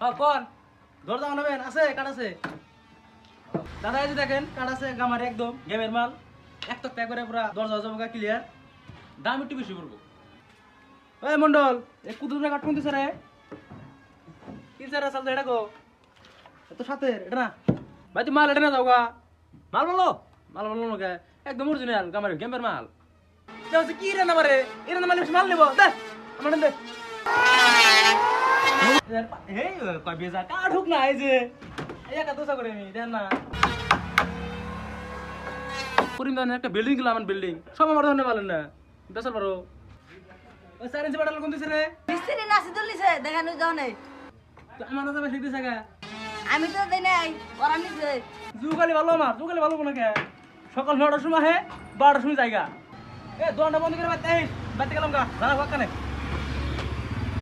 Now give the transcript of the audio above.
কোন দরজা বানাবেন আছে কাঠ আছে দাদা এই যে দেখেন কাঠ আছে গামার একদম গেমের মাল এক তো প্যাক করে পুরা দরজা জমকা ক্লিয়ার দাম একটু বেশি পড়বো এই মন্ডল এই কুদুরে কাঠ কোন দিছে রে কি স্যার আসল এটা গো এত সাথে এটা না ভাই তুই মাল এটা না যাওগা মাল বলো কে একদম অরিজিনাল গামার গেমের মাল এটা হচ্ছে কি রে না মারে এর না মাল মাল নেব দে আমার দে এই কয় বেজা কাঠুক না এই যে একা দোসা করে আমি দেন না করিম একটা বিল্ডিং গেলাম বিল্ডিং সব আমার ধরনের পালেন না বেসার পারো ওই স্যার এসে পাঠাল কোন দিছে রে মিস্ত্রি নাসি তুলিছে দেখানো যাও নাই আমার না বেশি দিছে গা আমি তো দেই নাই ওরা নিছে জুগালি ভালো আমার জুগালি ভালো কোন কে সকাল 9টার সময় হে 12টার সময় জায়গা এ দোকানটা বন্ধ করে বাইতে গেলাম গা দাঁড়া কানে